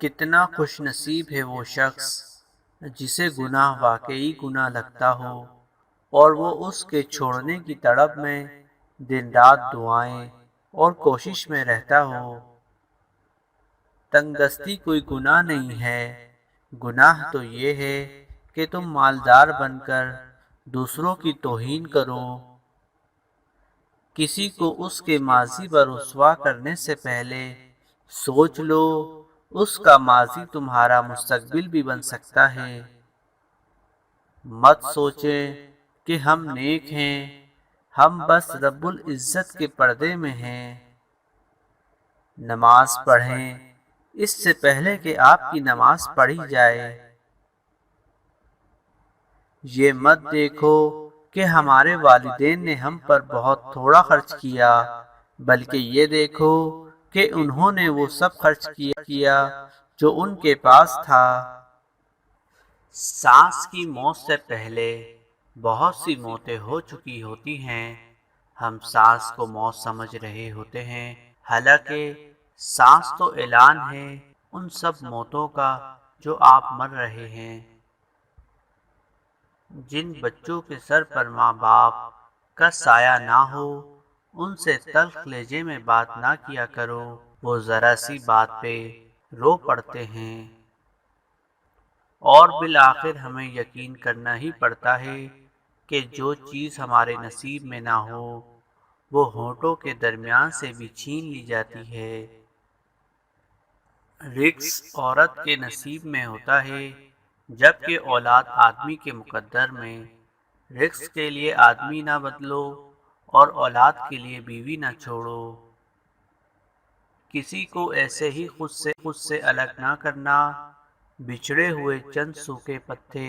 کتنا خوش نصیب ہے وہ شخص جسے گناہ واقعی گناہ لگتا ہو اور وہ اس کے چھوڑنے کی تڑپ میں دن رات دعائیں اور کوشش میں رہتا ہو۔ تنگ دستی کوئی گناہ نہیں ہے، گناہ تو یہ ہے کہ تم مالدار بن کر دوسروں کی توہین کرو۔ کسی کو اس کے ماضی پر رسوا کرنے سے پہلے سوچ لو اس کا ماضی تمہارا مستقبل بھی بن سکتا ہے۔ مت سوچیں کہ ہم نیک ہیں، ہم بس رب العزت کے پردے میں ہیں۔ نماز پڑھیں اس سے پہلے کہ آپ کی نماز پڑھی جائے۔ یہ مت دیکھو کہ ہمارے والدین نے ہم پر بہت تھوڑا خرچ کیا، بلکہ یہ دیکھو کہ انہوں نے وہ سب خرچ کیا جو ان کے پاس تھا۔ سانس کی موت سے پہلے بہت سی موتیں ہو چکی ہوتی ہیں، ہم سانس کو موت سمجھ رہے ہوتے ہیں، حالانکہ سانس تو اعلان ہے ان سب موتوں کا جو آپ مر رہے ہیں۔ جن بچوں کے سر پر ماں باپ کا سایہ نہ ہو ان سے تلخ لہجے میں بات نہ کیا کرو، وہ ذرا سی بات پہ رو پڑتے ہیں۔ اور بالآخر ہمیں یقین کرنا ہی پڑتا ہے کہ جو چیز ہمارے نصیب میں نہ ہو وہ ہونٹوں کے درمیان سے بھی چھین لی جاتی ہے۔ رزق عورت کے نصیب میں ہوتا ہے جبکہ اولاد آدمی کے مقدر میں۔ رزق کے لیے آدمی نہ بدلو اور اولاد کے لیے بیوی نہ چھوڑو۔ کسی کو ایسے ہی خود سے الگ نہ کرنا، بچھڑے ہوئے چند سوکھے پتے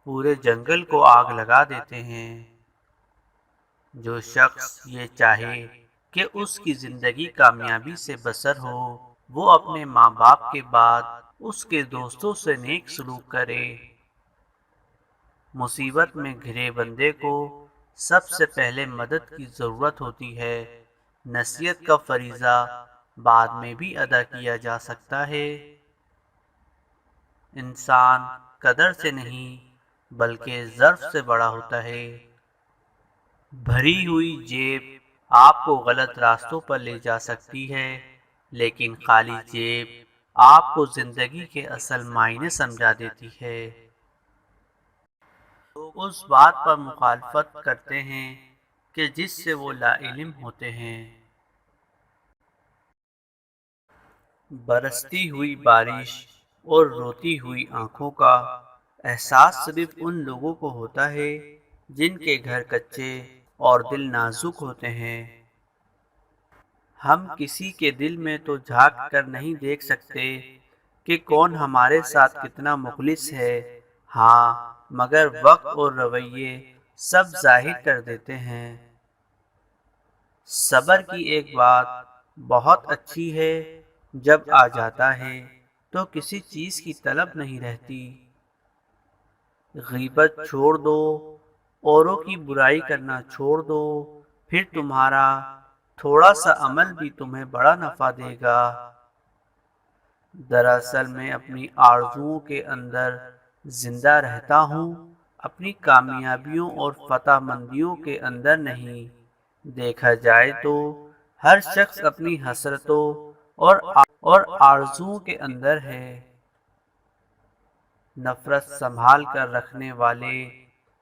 پورے جنگل کو آگ لگا دیتے ہیں۔ جو شخص یہ چاہے کہ اس کی زندگی کامیابی سے بسر ہو وہ اپنے ماں باپ کے بعد اس کے دوستوں سے نیک سلوک کرے۔ مصیبت میں گھرے بندے کو سب سے پہلے مدد کی ضرورت ہوتی ہے، نصیحت کا فریضہ بعد میں بھی ادا کیا جا سکتا ہے۔ انسان قدر سے نہیں بلکہ ظرف سے بڑا ہوتا ہے۔ بھری ہوئی جیب آپ کو غلط راستوں پر لے جا سکتی ہے، لیکن خالی جیب آپ کو زندگی کے اصل معنی سمجھا دیتی ہے۔ لوگ اس بات پر مخالفت کرتے ہیں کہ جس سے وہ لا علم ہوتے ہیں۔ برستی ہوئی بارش اور روتی ہوئی آنکھوں کا احساس صرف ان لوگوں کو ہوتا ہے جن کے گھر کچے اور دل نازک ہوتے ہیں۔ ہم کسی کے دل میں تو جھانک کر نہیں دیکھ سکتے کہ کون ہمارے ساتھ کتنا مخلص ہے، ہاں مگر وقت اور رویے سب ظاہر کر دیتے ہیں۔ صبر کی ایک بات بہت اچھی ہے، جب آ جاتا ہے تو کسی چیز کی طلب نہیں رہتی۔ غیبت چھوڑ دو، اوروں کی برائی کرنا چھوڑ دو، پھر تمہارا تھوڑا سا عمل بھی تمہیں بڑا نفع دے گا۔ دراصل میں اپنی آرزوؤں کے اندر زندہ رہتا ہوں، اپنی کامیابیوں اور فتح مندیوں کے اندر نہیں۔ دیکھا جائے تو ہر شخص اپنی حسرتوں اور آرزوؤں کے اندر ہے۔ نفرت سنبھال کر رکھنے والے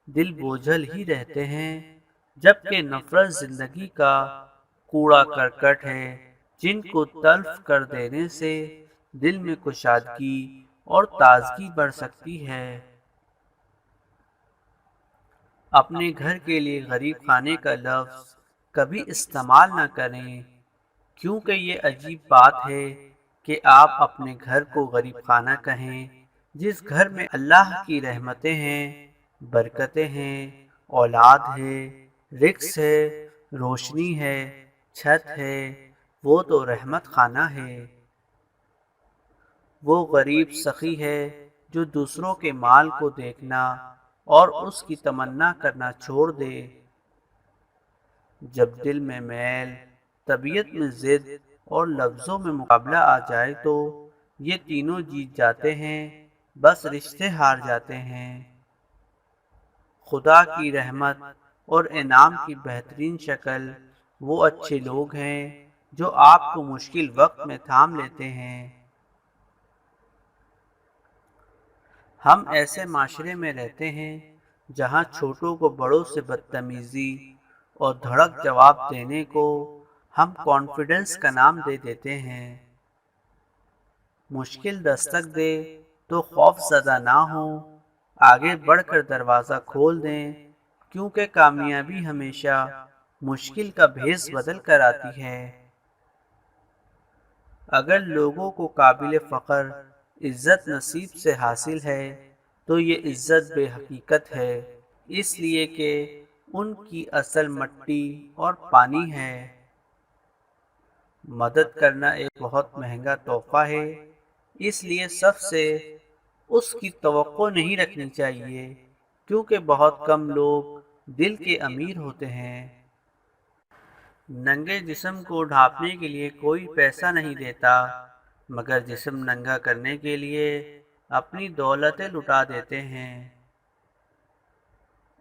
دل بوجھل ہی رہتے ہیں، جبکہ نفرت زندگی کا کوڑا کرکٹ ہے جن کو تلف کر دینے سے دل میں کشادگی اور تازگی بڑھ سکتی ہے۔ اپنے گھر کے لیے غریب خانے کا لفظ کبھی استعمال نہ کریں، کیونکہ یہ عجیب بات ہے کہ آپ اپنے گھر کو غریب خانہ کہیں جس گھر میں اللہ کی رحمتیں ہیں، برکتیں ہیں، اولاد ہے، رزق ہے، روشنی ہے، چھت ہے، وہ تو رحمت خانہ ہے۔ وہ غریب سخی ہے جو دوسروں کے مال کو دیکھنا اور اس کی تمنا کرنا چھوڑ دے۔ جب دل میں میل، طبیعت میں ضد اور لفظوں میں مقابلہ آ جائے تو یہ تینوں جیت جاتے ہیں، بس رشتے ہار جاتے ہیں۔ خدا کی رحمت اور انعام کی بہترین شکل وہ اچھے لوگ ہیں جو آپ کو مشکل وقت میں تھام لیتے ہیں۔ ہم ایسے معاشرے میں رہتے ہیں جہاں چھوٹوں کو بڑوں سے بدتمیزی اور دھڑک جواب دینے کو ہم کانفیڈنس کا نام دے دیتے ہیں۔ مشکل دستک دے تو خوف زدہ نہ ہوں، آگے بڑھ کر دروازہ کھول دیں، کیونکہ کامیابی ہمیشہ مشکل کا بھیس بدل کر آتی ہے۔ اگر لوگوں کو قابل فخر عزت نصیب سے حاصل ہے تو یہ عزت بے حقیقت ہے، اس لیے کہ ان کی اصل مٹی اور پانی ہے۔ مدد کرنا ایک بہت مہنگا تحفہ ہے، اس لیے سب سے اس کی توقع نہیں رکھنی چاہیے، کیونکہ بہت کم لوگ دل کے امیر ہوتے ہیں۔ ننگے جسم کو ڈھانپنے کے لیے کوئی پیسہ نہیں دیتا، مگر جسم ننگا کرنے کے لیے اپنی دولتیں لٹا دیتے ہیں۔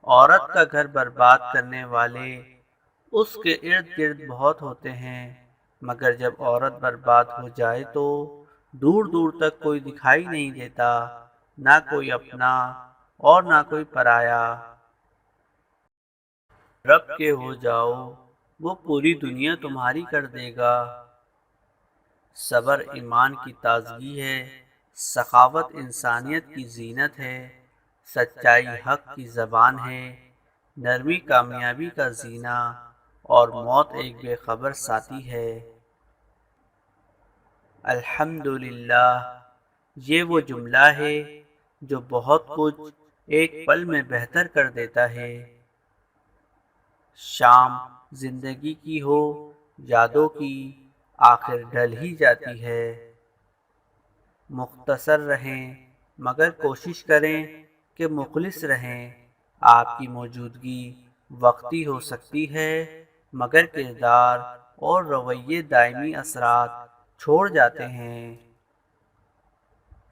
عورت کا گھر برباد کرنے والے اس کے ارد گرد بہت ہوتے ہیں، مگر جب عورت برباد ہو جائے تو دور دور تک کوئی دکھائی نہیں دیتا، نہ کوئی اپنا اور نہ کوئی پرایا۔ رب کے ہو جاؤ، وہ پوری دنیا تمہاری کر دے گا۔ صبر ایمان کی تازگی ہے، سخاوت انسانیت کی زینت ہے، سچائی حق کی زبان ہے، نرمی کامیابی کا زینہ، اور موت ایک بے خبر ساتھی ہے۔ الحمدللہ، یہ وہ جملہ ہے جو بہت کچھ ایک پل میں بہتر کر دیتا ہے۔ شام زندگی کی ہو یادوں کی، آخر ڈھل ہی جاتی ہے۔ مختصر رہیں مگر کوشش کریں کہ مخلص رہیں۔ آپ کی موجودگی وقتی ہو سکتی ہے، مگر کردار اور رویے دائمی اثرات چھوڑ جاتے ہیں۔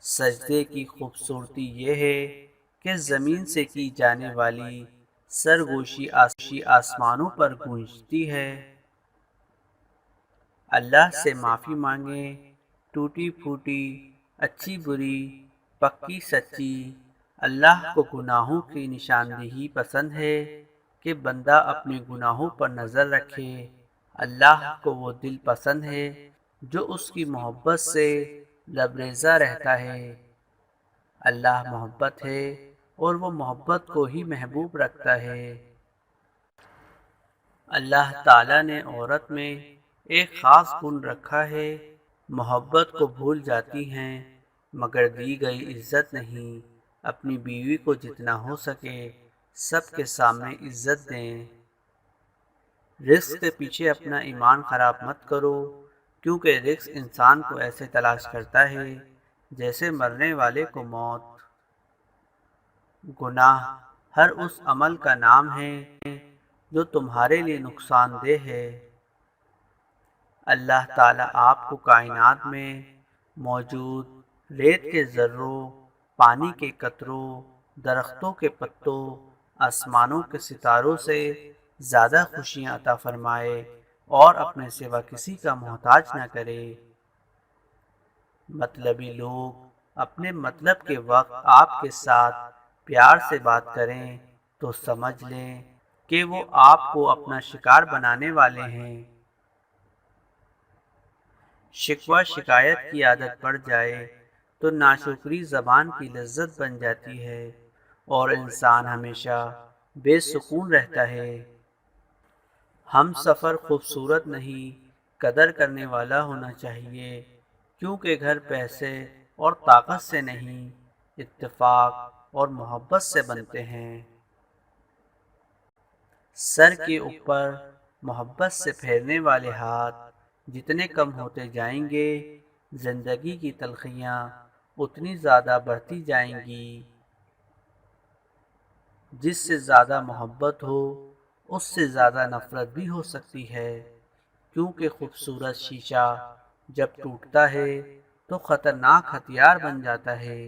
سجدے کی خوبصورتی یہ ہے کہ زمین سے کی جانے والی سرگوشی آسمانوں پر گونجتی ہے۔ اللہ سے معافی مانگیں، ٹوٹی پھوٹی، اچھی بری، پکی سچی۔ اللہ کو گناہوں کی نشاندہی پسند ہے کہ بندہ اپنے گناہوں پر نظر رکھے۔ اللہ کو وہ دل پسند ہے جو اس کی محبت سے لبریزہ رہتا ہے۔ اللہ محبت ہے اور وہ محبت کو ہی محبوب رکھتا ہے۔ اللہ تعالیٰ نے عورت میں ایک خاص گن رکھا ہے، محبت کو بھول جاتی ہیں مگر دی گئی عزت نہیں۔ اپنی بیوی کو جتنا ہو سکے سب کے سامنے عزت دیں۔ رزق کے پیچھے اپنا ایمان خراب مت کرو، کیونکہ رزق انسان کو ایسے تلاش کرتا ہے جیسے مرنے والے کو موت۔ گناہ ہر اس عمل کا نام ہے جو تمہارے لیے نقصان دہ ہے۔ اللہ تعالیٰ آپ کو کائنات میں موجود ریت کے ذروں، پانی کے قطروں، درختوں کے پتوں، آسمانوں کے ستاروں سے زیادہ خوشیاں عطا فرمائے اور اپنے سوا کسی کا محتاج نہ کرے۔ مطلبی لوگ اپنے مطلب کے وقت آپ کے ساتھ پیار سے بات کریں تو سمجھ لیں کہ وہ آپ کو اپنا شکار بنانے والے ہیں۔ شکوہ شکایت کی عادت پڑ جائے تو ناشکری زبان کی لذت بن جاتی ہے اور انسان ہمیشہ بے سکون رہتا ہے۔ ہم سفر خوبصورت نہیں، قدر کرنے والا ہونا چاہیے، کیونکہ گھر پیسے اور طاقت سے نہیں، اتفاق اور محبت سے بنتے ہیں۔ سر کے اوپر محبت سے پھیرنے والے ہاتھ جتنے کم ہوتے جائیں گے، زندگی کی تلخیاں اتنی زیادہ بڑھتی جائیں گی۔ جس سے زیادہ محبت ہو اس سے زیادہ نفرت بھی ہو سکتی ہے، کیونکہ خوبصورت شیشہ جب ٹوٹتا ہے تو خطرناک ہتھیار بن جاتا ہے۔